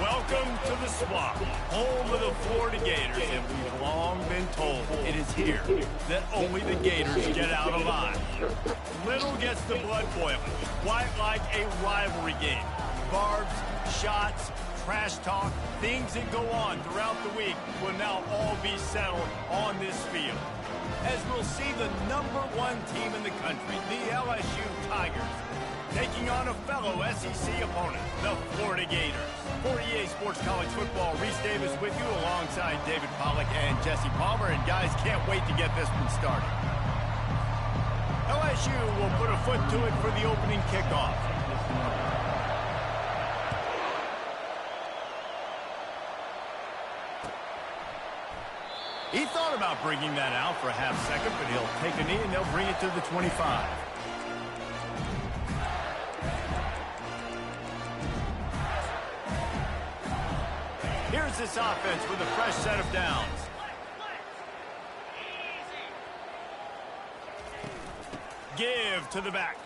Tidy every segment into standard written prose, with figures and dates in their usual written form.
Welcome to the Swamp, home of the Florida Gators, and we've long been told it is here that only the Gators get out alive. Little gets the blood boiling, quite like a rivalry game. Barbs, shots, trash talk, things that go on throughout the week will now all be settled on this field. As we'll see the #1 team in the country, the LSU Tigers, taking on a fellow SEC opponent, the Florida Gators. For EA Sports College Football, Reese Davis with you alongside David Pollack and Jesse Palmer. And guys, can't wait to get this one started. LSU will put a foot to it for the opening kickoff. He thought about bringing that out for a half second, but he'll take a knee and they'll bring it to the 25. Here's this offense with a fresh set of downs. Give to the back.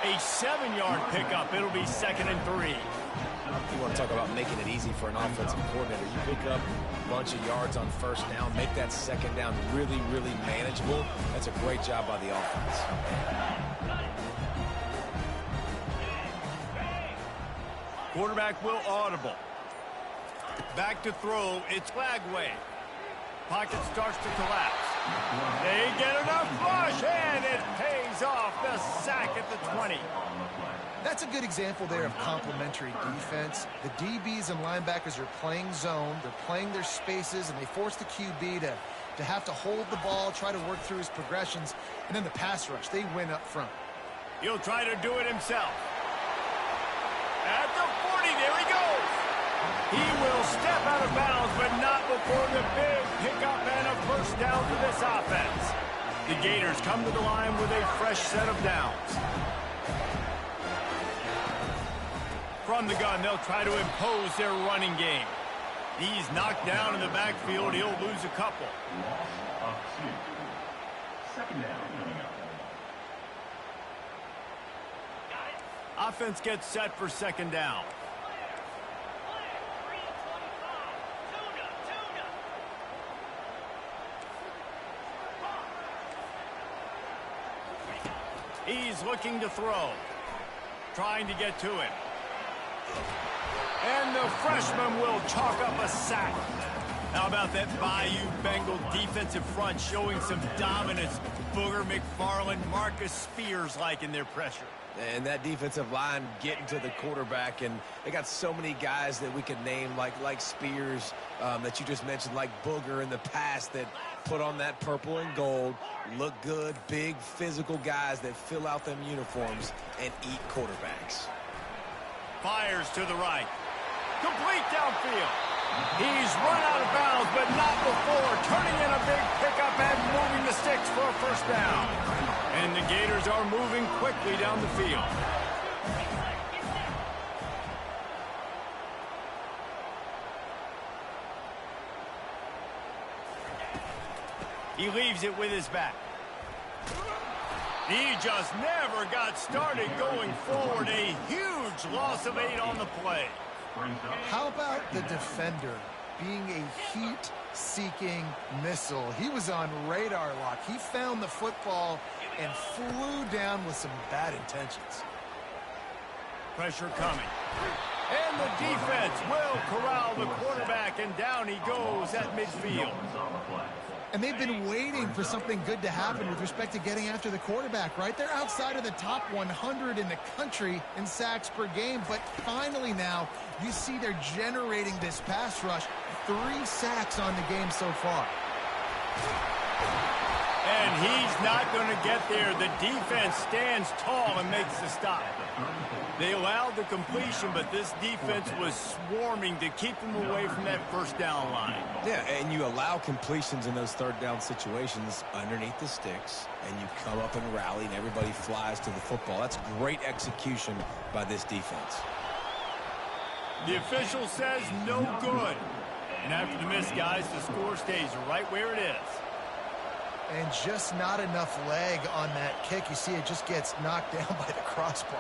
A 7-yard pickup. It'll be 2nd and 3. You want to talk about making it easy for an offensive coordinator. You pick up a bunch of yards on first down, make that second down really, really manageable. That's a great job by the offense. Quarterback will audible. Back to throw. It's Flagway. Pocket starts to collapse. They get enough push, and it pays off. The sack at the 20. That's a good example there of complementary defense. The DBs and linebackers are playing zone. They're playing their spaces, and they force the QB to have to hold the ball, try to work through his progressions, and then the pass rush. They win up front. He'll try to do it himself. At the 40, there he goes. He will step out of bounds, but not before the big pickup and a first down for this offense. The Gators come to the line with a fresh set of downs. From the gun, they'll try to impose their running game. He's knocked down in the backfield. He'll lose a couple. Offense gets set for 2nd down. He's looking to throw. Trying to get to him. And the freshman will chalk up a sack. How about that Bayou Bengal defensive front showing some dominance? Booger McFarland, Marcus Spears-like in their pressure. And that defensive line getting to the quarterback, and they got so many guys that we could name like Spears that you just mentioned, like Booger in the past, that put on that purple and gold, look good, big physical guys that fill out them uniforms and eat quarterbacks. Fires to the right. Complete downfield. He's run out of bounds, but not before turning in a big pickup and moving the sticks for a first down. And the Gators are moving quickly down the field. He leaves it with his back. He just never got started going forward. A huge loss of 8 on the play. How about the defender being a heat-seeking missile? He was on radar lock. He found the football and flew down with some bad intentions. Pressure coming. And the defense will corral the quarterback, and down he goes at midfield. And they've been waiting for something good to happen with respect to getting after the quarterback, right? They're outside of the top 100 in the country in sacks per game, but finally now you see they're generating this pass rush. 3 sacks on the game so far. And he's not going to get there. The defense stands tall and makes the stop. They allowed the completion, but this defense was swarming to keep them away from that first down line. Yeah, and you allow completions in those 3rd down situations underneath the sticks, and you come up and rally, and everybody flies to the football. That's great execution by this defense. The official says no good. And after the miss, guys, the score stays right where it is. And just not enough leg on that kick. You see it just gets knocked down by the crossbar.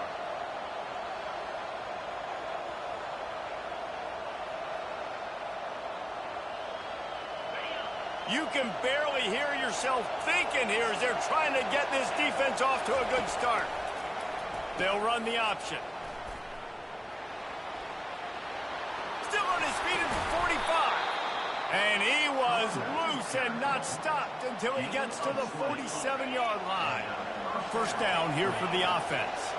You can barely hear yourself thinking here as they're trying to get this defense off to a good start. They'll run the option. Still on his feet at the 45. And he was loose and not stopped until he gets to the 47-yard line. First down here for the offense.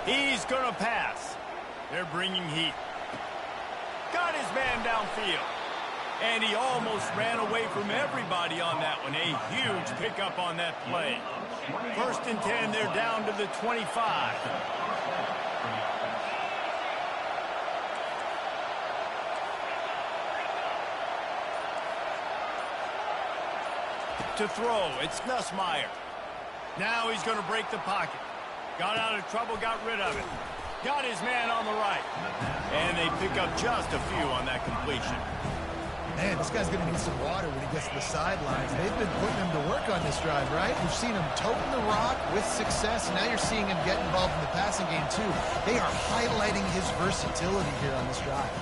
He's going to pass. They're bringing heat. Got his man downfield. And he almost ran away from everybody on that one. A huge pickup on that play. First and 10, they're down to the 25. To throw, it's Nussmeier. Now he's going to break the pocket. Got out of trouble, got rid of it. Got his man on the right. And they pick up just a few on that completion. Man, this guy's going to need some water when he gets to the sidelines. They've been putting him to work on this drive, right? We've seen him toting the rock with success. Now you're seeing him get involved in the passing game, too. They are highlighting his versatility here on this drive.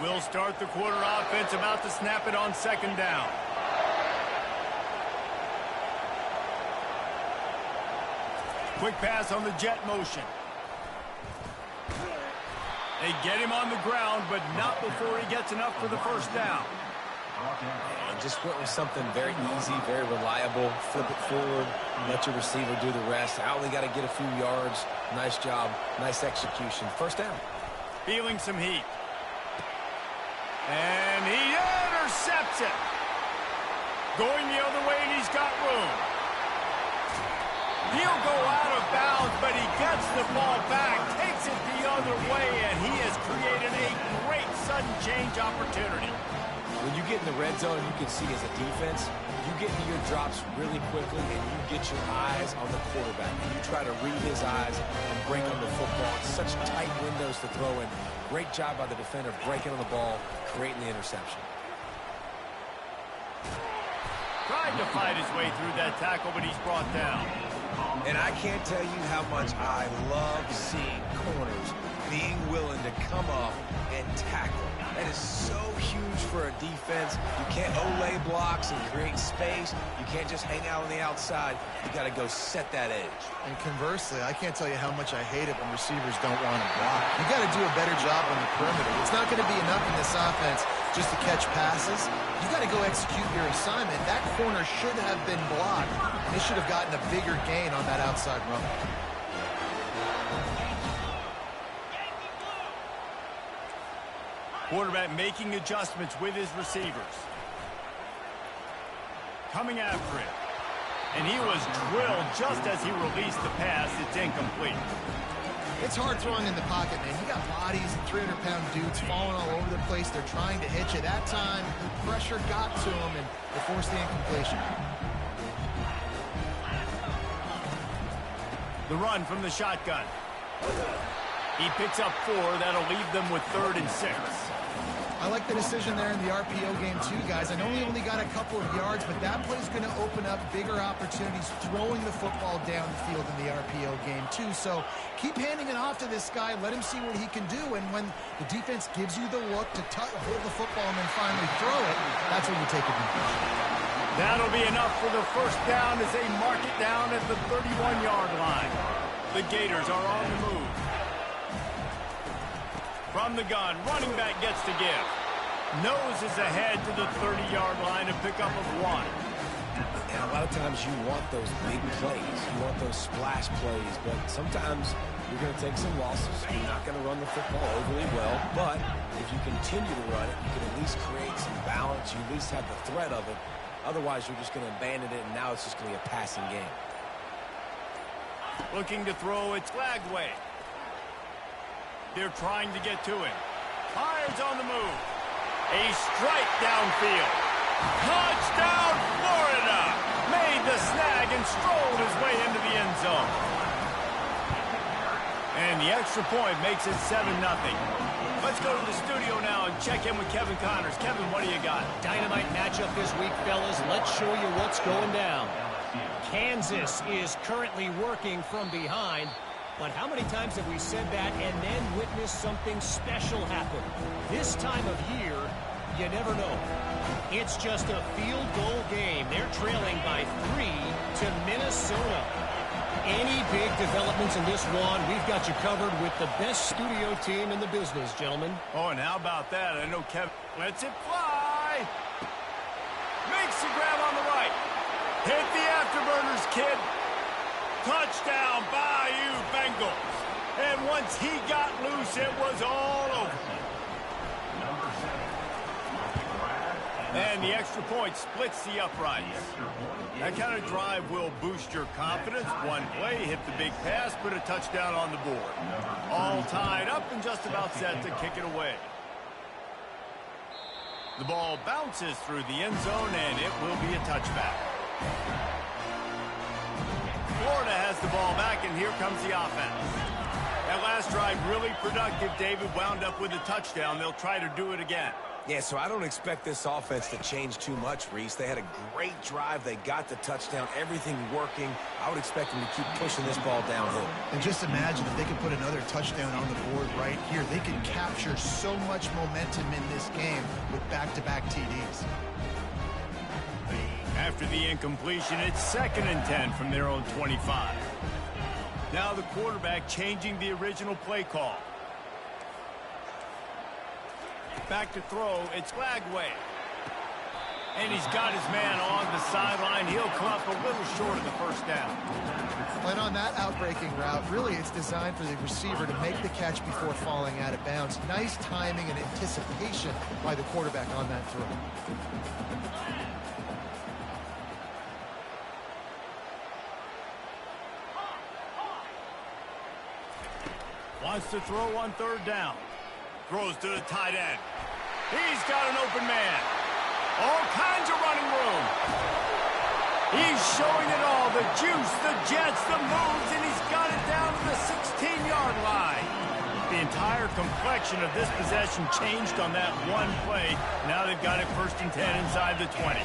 We'll start the quarter offense, about to snap it on second down. Quick pass on the jet motion. They get him on the ground, but not before he gets enough for the first down. And just went with something very easy, very reliable. Flip it forward, let your receiver do the rest. I only got to get a few yards. Nice job, nice execution. First down. Feeling some heat. And he intercepts it. Going the other way, and he's got room. He'll go out of bounds, but he gets the ball back, takes it the other way, and he has created a great sudden change opportunity. When you get in the red zone, you can see as a defense, you get into your drops really quickly, and you get your eyes on the quarterback. And you try to read his eyes and break on the football. It's such tight windows to throw in. Great job by the defender breaking on the ball, creating the interception. Tried to fight his way through that tackle, but he's brought down. And I can't tell you how much I love seeing corners being willing to come up and tackle. That is so huge for a defense. You can't olay blocks and create space. You can't just hang out on the outside. You got to go set that edge. And conversely, I can't tell you how much I hate it when receivers don't want to block. You got to do a better job on the perimeter. It's not going to be enough in this offense just to catch passes. You got to go execute your assignment. That corner should have been blocked. They should have gotten a bigger gain on that outside run. Quarterback making adjustments with his receivers. Coming after it. And he was drilled just as he released the pass. It's incomplete. It's hard throwing in the pocket, man. You got bodies and 300-pound dudes falling all over the place. They're trying to hit you. That time, pressure got to him, and they forced the incompletion. The run from the shotgun. He picks up 4. That'll leave them with 3rd and 6. I like the decision there in the RPO game too, guys. I know he only got a couple of yards, but that play's going to open up bigger opportunities throwing the football down the field in the RPO game too. So keep handing it off to this guy. Let him see what he can do. And when the defense gives you the look to hold the football and then finally throw it, that's when you take advantage. That'll be enough for the first down as they mark it down at the 31-yard line. The Gators are on the move. From the gun, running back gets to give. Noses ahead to the 30-yard line, a pickup of 1. And a lot of times you want those big plays. You want those splash plays. But sometimes you're going to take some losses. You're not going to run the football overly well. But if you continue to run it, you can at least create some balance. You at least have the threat of it. Otherwise, you're just going to abandon it, and now it's just going to be a passing game. Looking to throw, it's Lagway. They're trying to get to him. Fires on the move. A strike downfield. Touchdown, Florida! Made the snag and strolled his way into the end zone. And the extra point makes it 7-0. Let's go to the studio now and check in with Kevin Connors. Kevin, what do you got? Dynamite matchup this week, fellas. Let's show you what's going down. Kansas is currently working from behind. But how many times have we said that and then witnessed something special happen? This time of year, you never know. It's just a field goal game. They're trailing by 3 to Minnesota. Any big developments in this one, we've got you covered with the best studio team in the business, gentlemen. Oh, and how about that? I know Kevin lets it fly. Makes the grab on the right. Hit the afterburners, kid. Touchdown, Bayou Bengals. And once he got loose, it was all over. And the extra point splits the uprights. That kind of drive will boost your confidence. One play, hit the big pass, put a touchdown on the board. All tied up and just about set to kick it away. The ball bounces through the end zone, and it will be a touchback. Florida has the ball back, and here comes the offense. That last drive really productive. David wound up with a touchdown. They'll try to do it again. Yeah, so I don't expect this offense to change too much, Reese. They had a great drive. They got the touchdown, everything working. I would expect them to keep pushing this ball downhill. And just imagine if they could put another touchdown on the board right here. They could capture so much momentum in this game with back-to-back TDs. After the incompletion, it's 2nd and 10 from their own 25. Now the quarterback changing the original play call. Back to throw, it's Flagway. And he's got his man on the sideline. He'll come up a little short of the first down. And on that outbreaking route, really it's designed for the receiver to make the catch before falling out of bounds. Nice timing and anticipation by the quarterback on that throw. Wants to throw on 3rd down. Throws to the tight end. He's got an open man. All kinds of running room. He's showing it all. The juice, the jets, the moves, and he's got it down to the 16-yard line. The entire complexion of this possession changed on that one play. Now they've got it 1st and 10 inside the 20.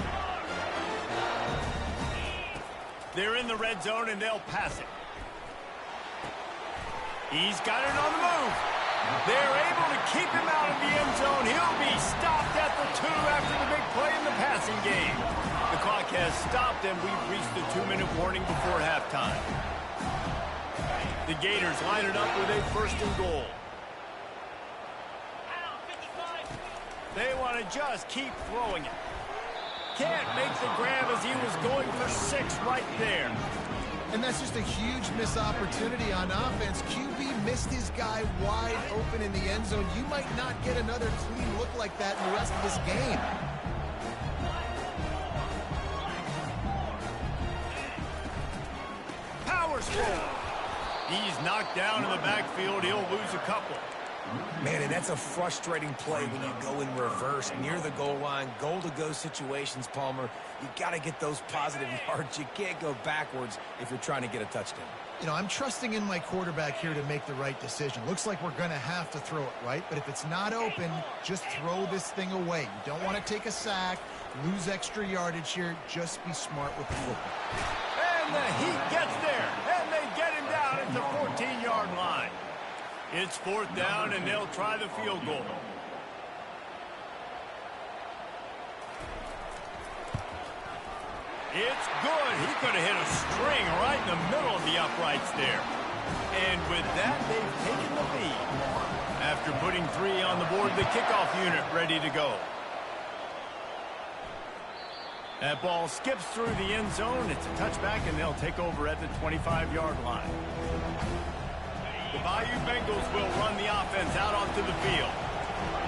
They're in the red zone, and they'll pass it. He's got it on the move. They're able to keep him out of the end zone. He'll be stopped at the 2 after the big play in the passing game. The clock has stopped, and we've reached the 2-minute warning before halftime. The Gators line it up with a 1st and goal. They want to just keep throwing it. Can't make the grab as he was going for 6 right there. And that's just a huge missed opportunity on offense. QB missed his guy wide open in the end zone. You might not get another clean look like that in the rest of this game. Powers forward. He's knocked down in the backfield. He'll lose a couple. Man, and that's a frustrating play when you go in reverse near the goal line. Goal-to-go situations, Palmer. You got to get those positive yards. You can't go backwards if you're trying to get a touchdown. You know, I'm trusting in my quarterback here to make the right decision. Looks like we're going to have to throw it, right? But if it's not open, just throw this thing away. You don't want to take a sack, lose extra yardage here. Just be smart with the football. And the Heat gets there, and they get him down at the 14-yard line. It's 4th down, and they'll try the field goal. It's good. He could have hit a string right in the middle of the uprights there. And with that, they've taken the lead. After putting 3 on the board, the kickoff unit ready to go. That ball skips through the end zone. It's a touchback, and they'll take over at the 25-yard line. The Bayou Bengals will run the offense out onto the field.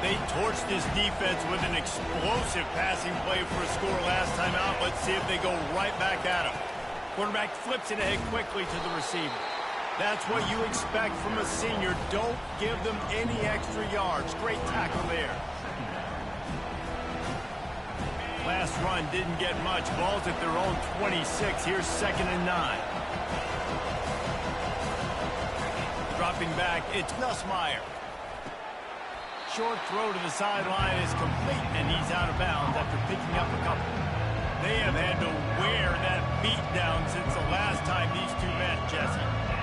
They torched this defense with an explosive passing play for a score last time out. Let's see if they go right back at him. Quarterback flips it ahead quickly to the receiver. That's what you expect from a senior. Don't give them any extra yards. Great tackle there. Last run didn't get much. Ball's at their own 26. Here's 2nd and 9. Drop dropping back. It's Nussmeier. Short throw to the sideline is complete, and he's out of bounds after picking up a couple. They have had to wear that beat down since the last time these two met, Jesse.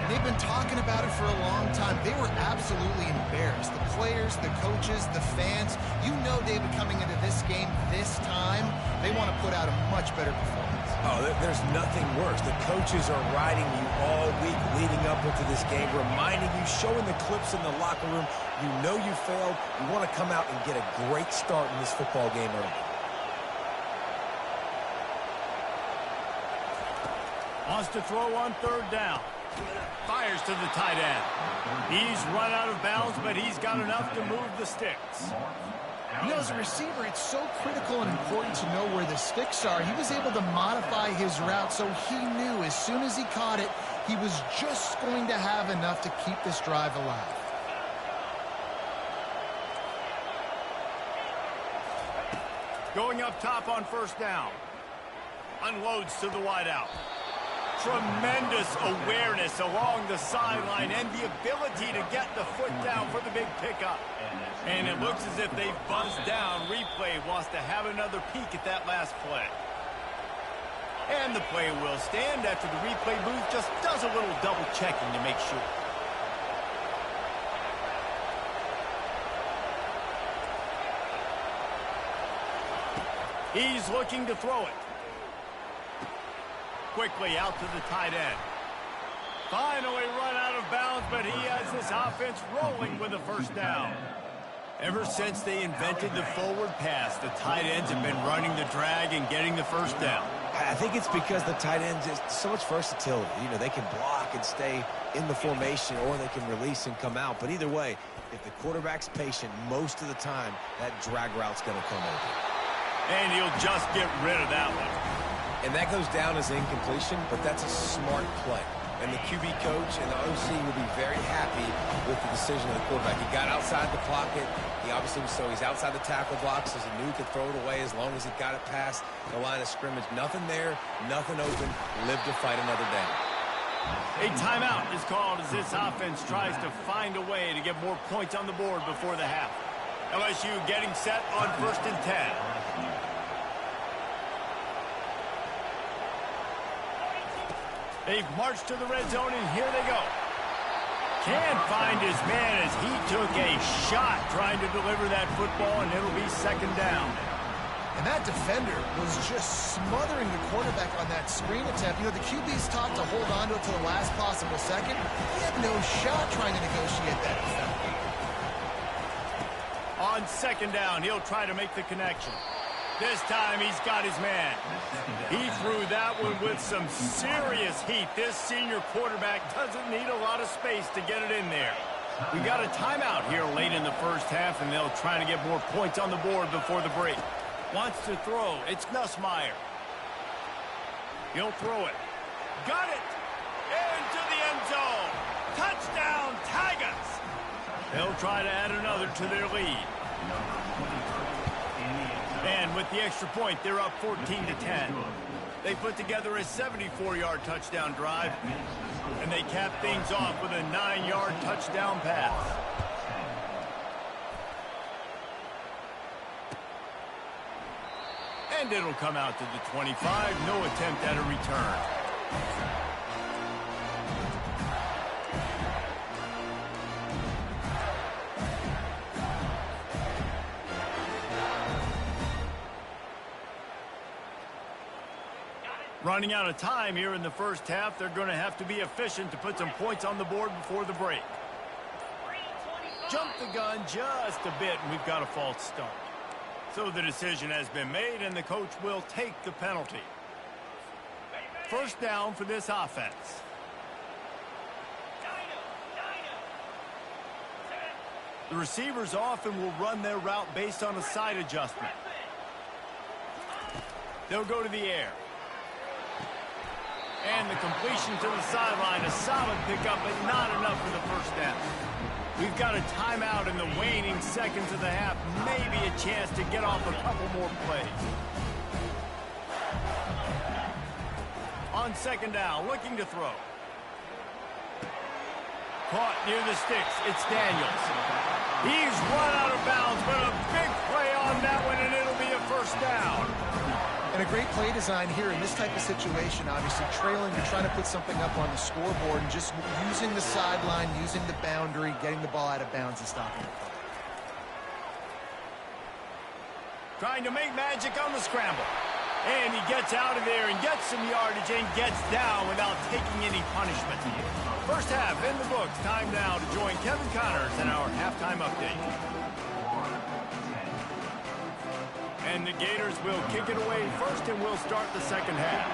They've been talking about it for a long time. They were absolutely embarrassed. The players, the coaches, the fans. You know, David, coming into this game this time, they want to put out a much better performance. Oh, there's nothing worse. The coaches are riding you all week leading up into this game, reminding you, showing the clips in the locker room. You know you failed. You want to come out and get a great start in this football game early. Wants to throw on third down. Fires to the tight end. He's run out of bounds, but he's got enough to move the sticks. You know, as a receiver, it's so critical and important to know where the sticks are. He was able to modify his route, so he knew as soon as he caught it, he was just going to have enough to keep this drive alive. Going up top on first down. Unloads to the wideout. Tremendous awareness along the sideline and the ability to get the foot down for the big pickup. And it looks as if they've buzzed down. Replay wants to have another peek at that last play. And the play will stand after the replay booth just does a little double checking to make sure. He's looking to throw it. Quickly out to the tight end. Finally run out of bounds, but he has this offense rolling with a first down. Ever since they invented the forward pass, the tight ends have been running the drag and getting the first down. I think it's because the tight ends is so much versatility. You know, they can block and stay in the formation, or they can release and come out. But either way, if the quarterback's patient, most of the time, that drag route's going to come over. And he'll just get rid of that one. And that goes down as incompletion, but that's a smart play. And the QB coach and the OC will be very happy with the decision of the quarterback. He got outside the pocket. He obviously was, so he's outside the tackle box, so he knew he could throw it away as long as he got it past the line of scrimmage. Nothing there, nothing open. Live to fight another down. A timeout is called as this offense tries to find a way to get more points on the board before the half. LSU getting set on 1st and 10. They've marched to the red zone, and here they go. Can't find his man as he took a shot trying to deliver that football, and it'll be 2nd down. And that defender was just smothering the quarterback on that screen attempt. You know, the QB's taught to hold on to it to the last possible second. He had no shot trying to negotiate that defender. On 2nd down, he'll try to make the connection. This time he's got his man. He threw that one with some serious heat. This senior quarterback doesn't need a lot of space to get it in there. We got a timeout here late in the first half, and they'll try to get more points on the board before the break. Wants to throw. It's Nussmeier. He'll throw it. Got it. Into the end zone. Touchdown, Tigers. They'll try to add another to their lead. And with the extra point, they're up 14-10. They put together a 74-yard touchdown drive, and they cap things off with a 9-yard touchdown pass. And it'll come out to the 25. No attempt at a return. Running out of time here in the first half. They're going to have to be efficient to put some points on the board before the break. Jump the gun just a bit, and we've got a false start. So the decision has been made, and the coach will take the penalty. 1st down for this offense. The receivers often will run their route based on a side adjustment. They'll go to the air. And the completion to the sideline, a solid pickup, but not enough for the 1st down. We've got a timeout in the waning seconds of the half. Maybe a chance to get off a couple more plays. On 2nd down, looking to throw. Caught near the sticks. It's Daniels. He's run out of bounds, but a big play on that one, and it'll be a first down. And a great play design here in this type of situation. Obviously, trailing, you're trying to put something up on the scoreboard, and just using the sideline, using the boundary, getting the ball out of bounds and stopping the play. Trying to make magic on the scramble. And he gets out of there and gets some yardage and gets down without taking any punishment. First half in the books. Time now to join Kevin Connors in our halftime update. And the Gators will kick it away first, and we'll start the second half.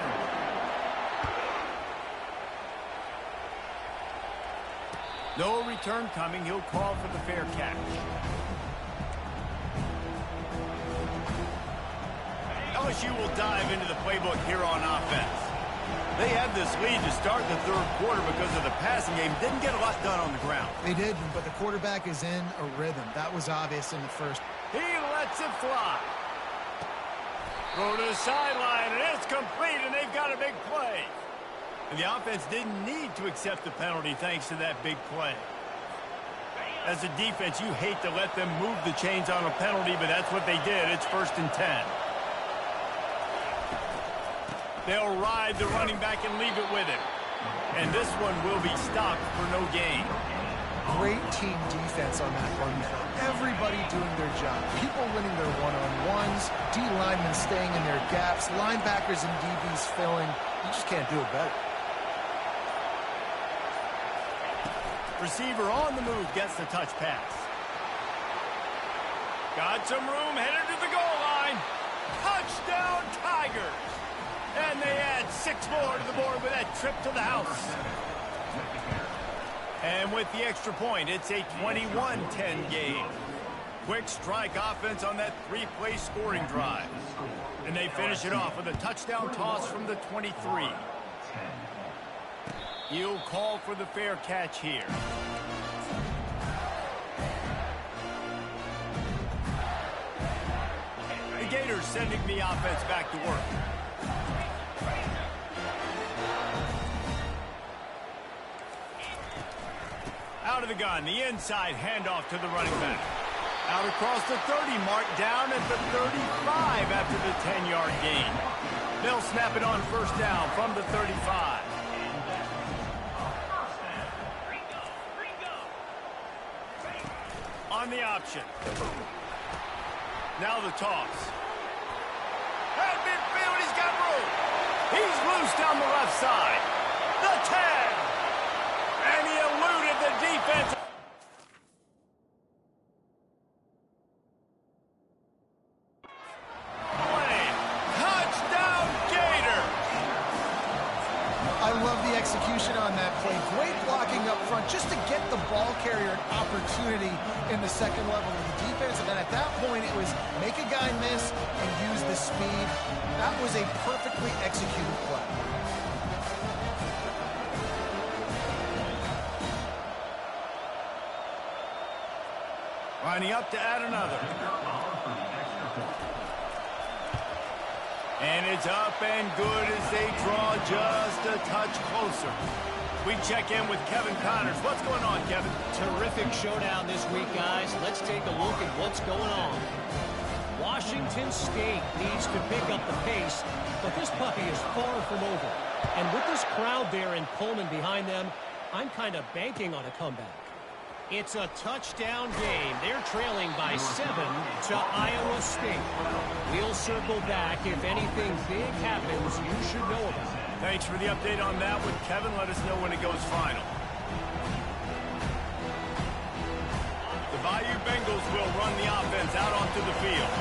No return coming. He'll call for the fair catch. LSU will dive into the playbook here on offense. They had this lead to start the third quarter because of the passing game. Didn't get a lot done on the ground. They did, but the quarterback is in a rhythm. That was obvious in the first. He lets it fly. Throw to the sideline, and it's complete, and they've got a big play. And the offense didn't need to accept the penalty thanks to that big play. As a defense, you hate to let them move the chains on a penalty, but that's what they did. It's 1st and 10. They'll ride the running back and leave it with him. And this one will be stopped for no gain. Great team defense on that run play. Everybody doing their job. People winning their one-on-ones, D linemen staying in their gaps, linebackers and DBs filling. You just can't do it better. Receiver on the move gets the touch pass. Got some room, headed to the goal line. Touchdown, Tigers! And they add 6 more to the board with that trip to the house. And with the extra point, it's a 21-10 game. Quick strike offense on that 3-play scoring drive. And they finish it off with a touchdown toss from the 23. He'll call for the fair catch here. The Gators sending the offense back to work. Out of the gun, the inside handoff to the running back. Out across the 30 mark, down at the 35 after the 10-yard gain. They'll snap it on first down from the 35. On the option. Now the toss. At midfield, he's got room. He's loose down the left side. The 10. And he eluded the defense. Touchdown, Gators. I love the execution on that play. Great blocking up front just to get the ball carrier an opportunity in the second level of the defense. And then at that point, it was make a guy miss and use the speed. That was a perfectly executed play. Lining up to add another. And it's up and good as they draw just a touch closer. We check in with Kevin Connors. What's going on, Kevin? Terrific showdown this week, guys. Let's take a look at what's going on. Washington State needs to pick up the pace, but this puppy is far from over. And with this crowd there in Pullman behind them, I'm kind of banking on a comeback. It's a touchdown game. They're trailing by 7 to Iowa State. We'll circle back if anything big happens you should know about. Thanks for the update on that one, Kevin. Let us know when it goes final. The Bayou Bengals will run the offense out onto the field.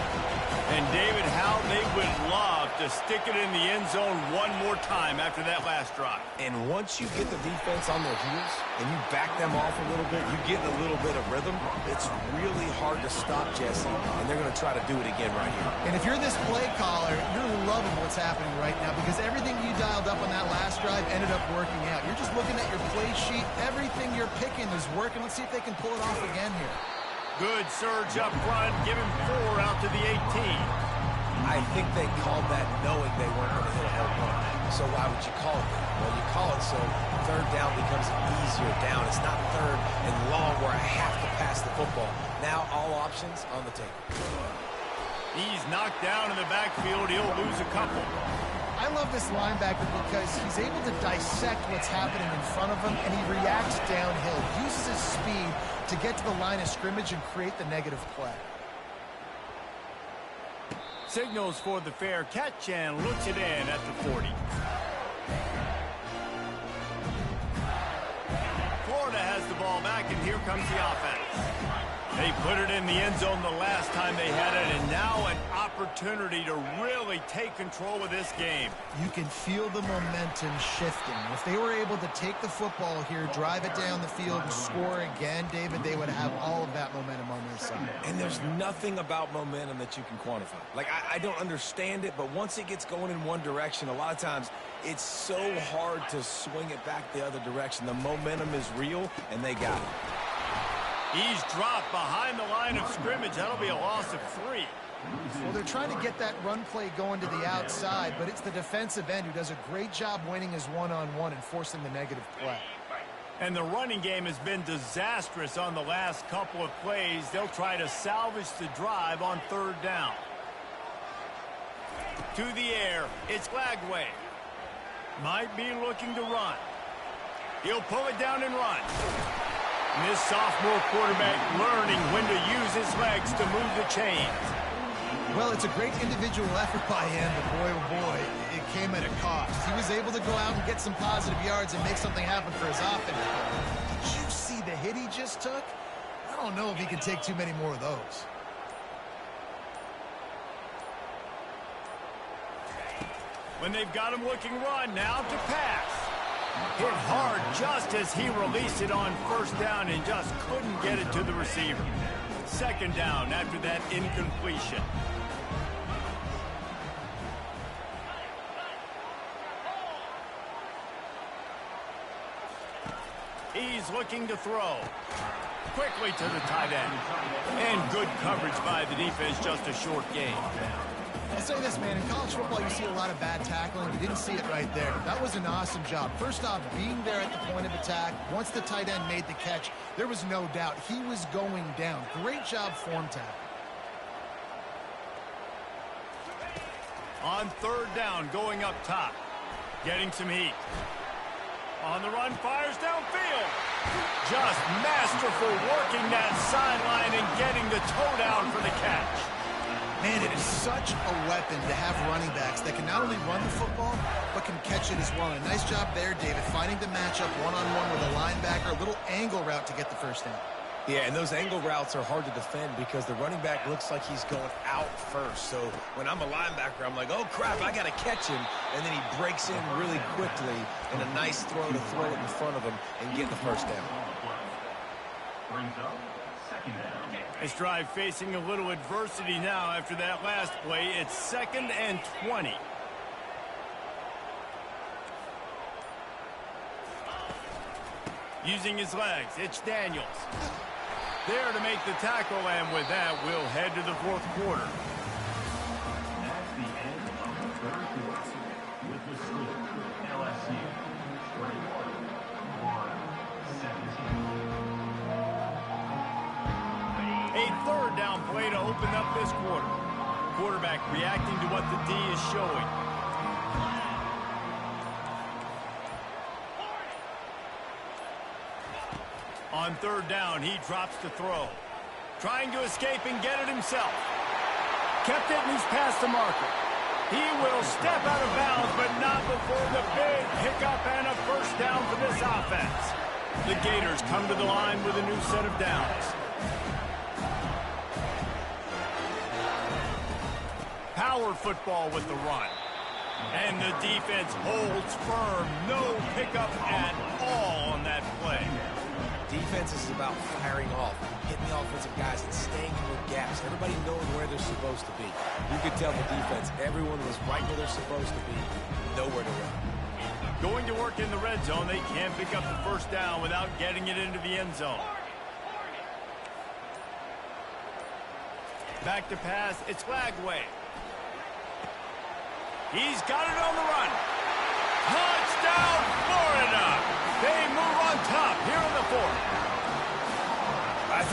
And, David, how they would love to stick it in the end zone one more time after that last drive. And once you get the defense on their heels and you back them off a little bit, you get a little bit of rhythm, it's really hard to stop, Jesse, and they're going to try to do it again right here. And if you're this play caller, you're loving what's happening right now because everything you dialed up on that last drive ended up working out. You're just looking at your play sheet. Everything you're picking is working. Let's see if they can pull it off again here. Good surge up front, give him 4 out to the 18. I think they called that knowing they weren't going to hit a home run. So why would you call it that? Well, you call it so third down becomes an easier down. It's not third and long where I have to pass the football. Now all options on the table. He's knocked down in the backfield. He'll lose a couple. I love this linebacker because he's able to dissect what's happening in front of him, and he reacts downhill, uses his speed to get to the line of scrimmage and create the negative play. Signals for the fair catch and looks it in at the 40. Florida has the ball back, and here comes the offense. They put it in the end zone the last time they had it, and now an opportunity to really take control of this game. You can feel the momentum shifting. If they were able to take the football here, drive it down the field, and score again, David, they would have all of that momentum on their side. And there's nothing about momentum that you can quantify. Like, I don't understand it, but once it gets going in one direction, a lot of times it's so hard to swing it back the other direction. The momentum is real, and they got it. He's dropped behind the line of scrimmage. That'll be a loss of 3. Well, they're trying to get that run play going to the outside, but it's the defensive end who does a great job winning his one-on-one and forcing the negative play. And the running game has been disastrous on the last couple of plays. They'll try to salvage the drive on third down. To the air, it's Lagway. Might be looking to run. He'll pull it down and run. And this sophomore quarterback learning when to use his legs to move the chains. Well, it's a great individual effort by him, but boy, oh boy, it came at a cost. He was able to go out and get some positive yards and make something happen for his offense. Did you see the hit he just took? I don't know if he can take too many more of those. When they've got him looking run, now to pass. Hit hard just as he released it on first down and just couldn't get it to the receiver. Second down after that incompletion. He's looking to throw. Quickly to the tight end. And good coverage by the defense, just a short gain. I'll say this, man, in college football you see a lot of bad tackling. You didn't see it right there. That was an awesome job. First off, being there at the point of attack. Once the tight end made the catch, there was no doubt he was going down. Great job form tackle. On third down, going up top. Getting some heat. On the run, fires downfield. Just masterful working that sideline and getting the toe down for the catch. Man, it is such a weapon to have running backs that can not only run the football, but can catch it as well. And a nice job there, David, finding the matchup one-on-one with a linebacker, a little angle route to get the first down. Yeah, and those angle routes are hard to defend because the running back looks like he's going out first. So when I'm a linebacker, I'm like, oh, crap, I got to catch him. And then he breaks in really quickly and a nice throw to throw it in front of him and get the first down. This drive facing a little adversity now after that last play. It's 2nd and 20. Using his legs, it's Daniels. There to make the tackle, and with that, we'll head to the fourth quarter. That's the end of the third quarter with the score, LSU 21-17. A third down play to open up this quarter. Quarterback reacting to what the D is showing. On third down, he drops to throw. Trying to escape and get it himself. Kept it and he's past the marker. He will step out of bounds, but not before the big pickup and a first down for this offense. The Gators come to the line with a new set of downs. Power football with the run. And the defense holds firm. No pickup at all on that play. Defense is about firing off, hitting the offensive guys, and staying in their gaps. Everybody knowing where they're supposed to be. You could tell the defense, everyone was right where they're supposed to be, nowhere to run. Going to work in the red zone, they can't pick up the first down without getting it into the end zone. Back to pass, it's Lagway. He's got it on the run. Touchdown, Florida!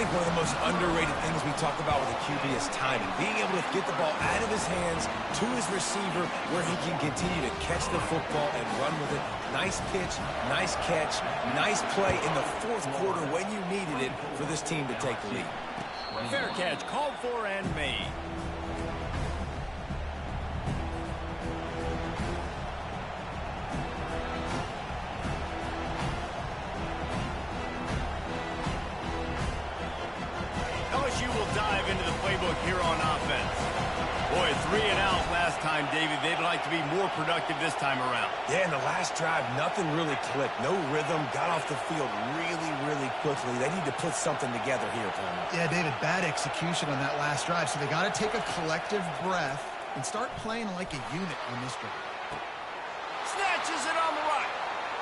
think one of the most underrated things we talk about with a QB is timing. Being able to get the ball out of his hands to his receiver where he can continue to catch the football and run with it. Nice pitch, nice catch, nice play in the fourth quarter when you needed it for this team to take the lead. Fair catch called for and made. LSU will dive into the playbook here on offense. Boy, 3 and out last time, David. They'd like to be more productive this time around. Yeah, in the last drive, nothing really clicked. No rhythm, got off the field really quickly. They need to put something together here, Palmer. Yeah, David, bad execution on that last drive, so they got to take a collective breath and start playing like a unit on this drive. Snatches it on the right.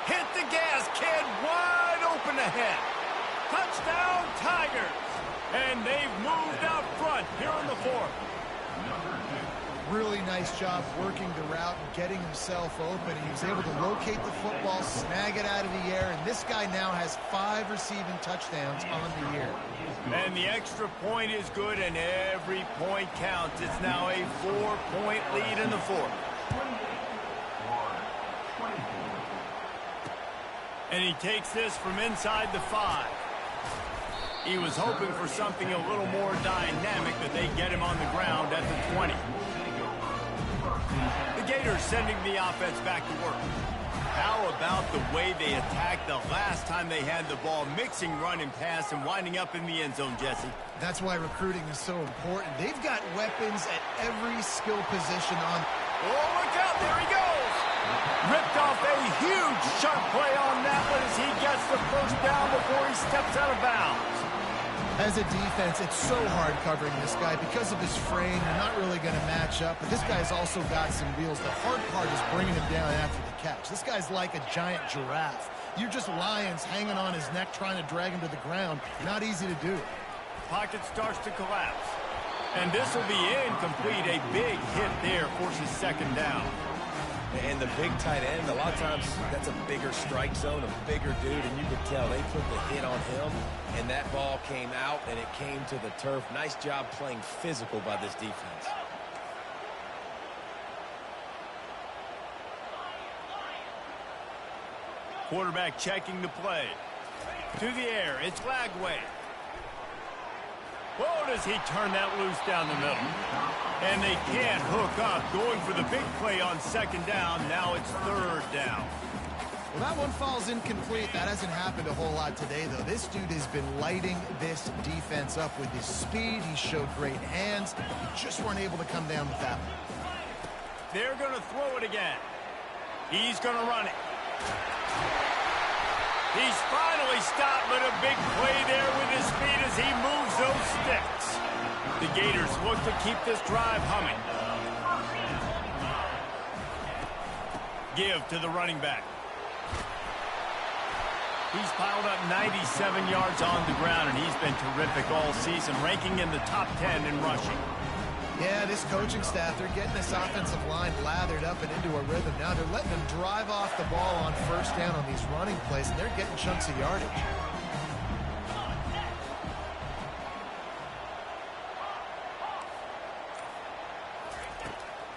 Hit the gas, kid. Wide open ahead. Touchdown, Tigers. And they've moved out front here in the fourth. Really nice job working the route and getting himself open. He was able to locate the football, snag it out of the air, and this guy now has 5 receiving touchdowns on the year. And the extra point is good, and every point counts. It's now a 4-point lead in the fourth. And he takes this from inside the 5. He was hoping for something a little more dynamic, that they get him on the ground at the 20. The Gators sending the offense back to work. How about the way they attacked the last time they had the ball, mixing run and pass and winding up in the end zone, Jesse? That's why recruiting is so important. They've got weapons at every skill position on. Oh, look out, there he goes! Ripped off a huge sharp play on that one as he gets the first down before he steps out of bounds. As a defense, it's so hard covering this guy. Because of his frame, you're not really going to match up. But this guy's also got some wheels. The hard part is bringing him down after the catch. This guy's like a giant giraffe. You're just lions hanging on his neck trying to drag him to the ground. Not easy to do. Pocket starts to collapse. And this will be incomplete. A big hit there forces second down. And the big tight end, a lot of times that's a bigger strike zone, a bigger dude, and you could tell they put the hit on him, and that ball came out, and it came to the turf. Nice job playing physical by this defense. Quarterback checking the play. To the air, it's Lagway. Whoa, does he turn that loose down the middle. And they can't hook up, going for the big play on second down. Now it's third down. Well, that one falls incomplete. That hasn't happened a whole lot today, though. This dude has been lighting this defense up with his speed. He showed great hands. He just weren't able to come down with that one. They're going to throw it again. He's going to run it. He's finally stopped, but a big play there with his speed as he moves those sticks. The Gators look to keep this drive humming. Give to the running back. He's piled up 97 yards on the ground, and he's been terrific all season, ranking in the top 10 in rushing. Yeah, this coaching staff, they're getting this offensive line lathered up and into a rhythm. Now they're letting them drive off the ball on first down on these running plays, and they're getting chunks of yardage.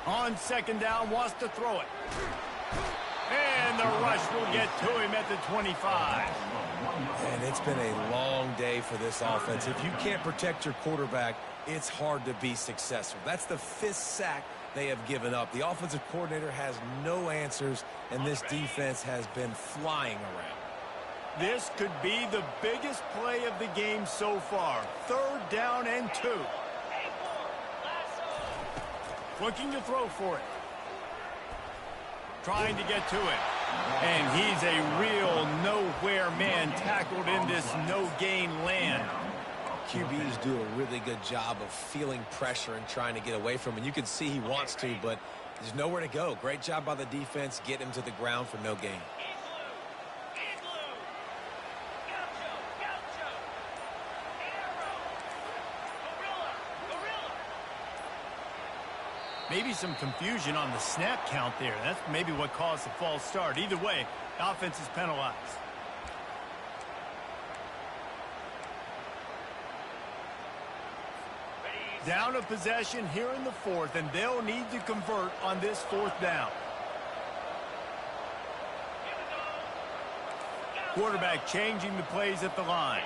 On second down, wants to throw it. And the rush will get to him at the 25. And it's been a long day for this offense. If you can't protect your quarterback, it's hard to be successful. That's the 5th sack they have given up. The offensive coordinator has no answers, and this defense has been flying around. This could be the biggest play of the game so far. Third down and 2. Looking to throw for it. Trying to get to it. And he's a real nowhere man, tackled in this no-gain land. QBs do a really good job of feeling pressure and trying to get away from him. You can see he wants to, but there's nowhere to go. Great job by the defense, getting him to the ground for no gain. Maybe some confusion on the snap count there. That's maybe what caused the false start. Either way, offense is penalized. Down a possession here in the fourth, and they'll need to convert on this fourth down. Quarterback changing the plays at the line.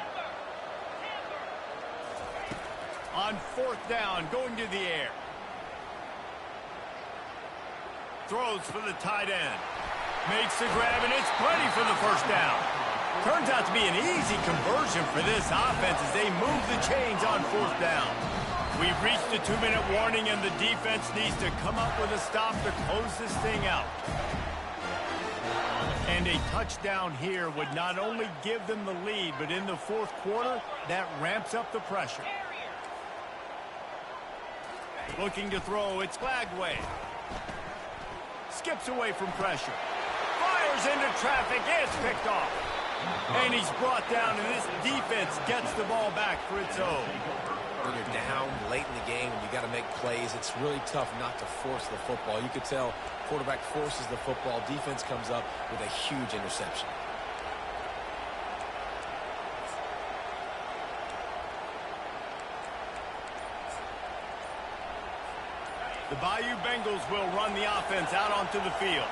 On fourth down, going to the air. Throws for the tight end. Makes the grab, and it's plenty for the first down. Turns out to be an easy conversion for this offense as they move the chains on fourth down. We've reached the 2-minute warning, and the defense needs to come up with a stop to close this thing out. And a touchdown here would not only give them the lead, but in the fourth quarter, that ramps up the pressure. Looking to throw, it's Flagway. Skips away from pressure. Fires into traffic, it's picked off. And he's brought down, and this defense gets the ball back for its own. When you're down late in the game and you got to make plays, it's really tough not to force the football. You could tell quarterback forces the football. Defense comes up with a huge interception. The Bayou Bengals will run the offense out onto the field.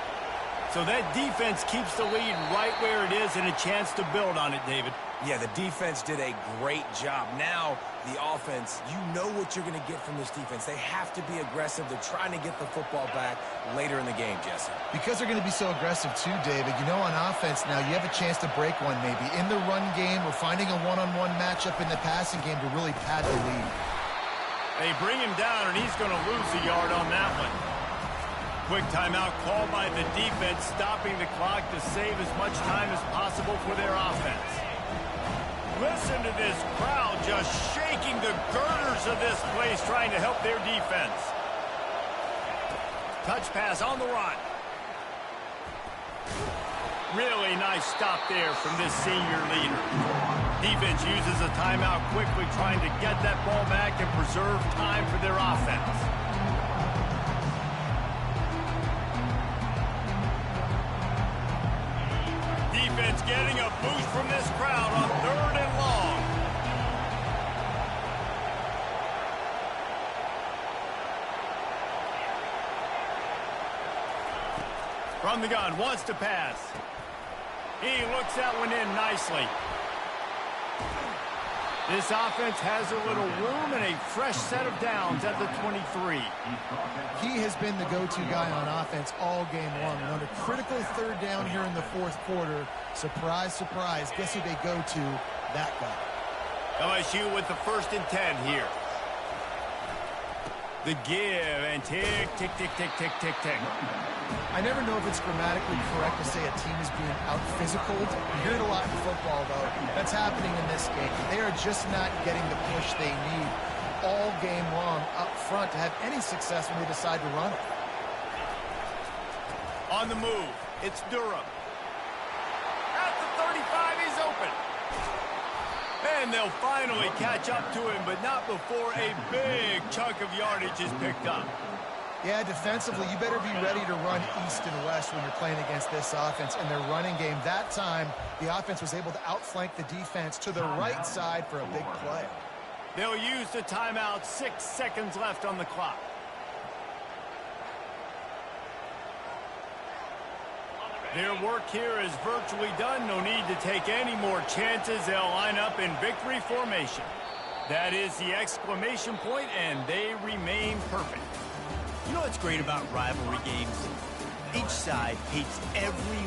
So that defense keeps the lead right where it is and a chance to build on it, David. Yeah, the defense did a great job. Now, the offense, you know what you're going to get from this defense. They have to be aggressive. They're trying to get the football back later in the game, Jesse. Because they're going to be so aggressive too, David. You know, on offense now, you have a chance to break one maybe. In the run game, we're finding a one-on-one matchup in the passing game to really pad the lead. They bring him down, and he's going to lose a yard on that one. Quick timeout called by the defense, stopping the clock to save as much time as possible for their offense. Listen to this crowd just shaking the girders of this place, trying to help their defense. Touch pass on the run. Really nice stop there from this senior leader. Defense uses a timeout quickly, trying to get that ball back and preserve time for their offense. Defense getting a boost from this crowd on 3rd and long. From the gun, wants to pass. He looks that one in nicely. This offense has a little room and a fresh set of downs at the 23. He has been the go-to guy on offense all game long. And on a critical 3rd down here in the 4th quarter, surprise, surprise, guess who they go to? That guy. LSU with the 1st and 10 here. The give, and tick, tick, tick, tick, tick, tick, tick. I never know if it's grammatically correct to say a team is being out-physicaled. You hear it a lot in football, though. That's happening in this game. They are just not getting the push they need all game long up front to have any success when they decide to run it. On the move, it's Durham. At the 35, he's open. And they'll finally catch up to him, but not before a big chunk of yardage is picked up. Yeah, defensively, you better be ready to run east and west when you're playing against this offense. In their running game, that time, the offense was able to outflank the defense to the right side for a big play. They'll use the timeout, 6 seconds left on the clock. Their work here is virtually done. No need to take any more chances. They'll line up in victory formation. That is the exclamation point, and they remain perfect. You know what's great about rivalry games? Each side hates every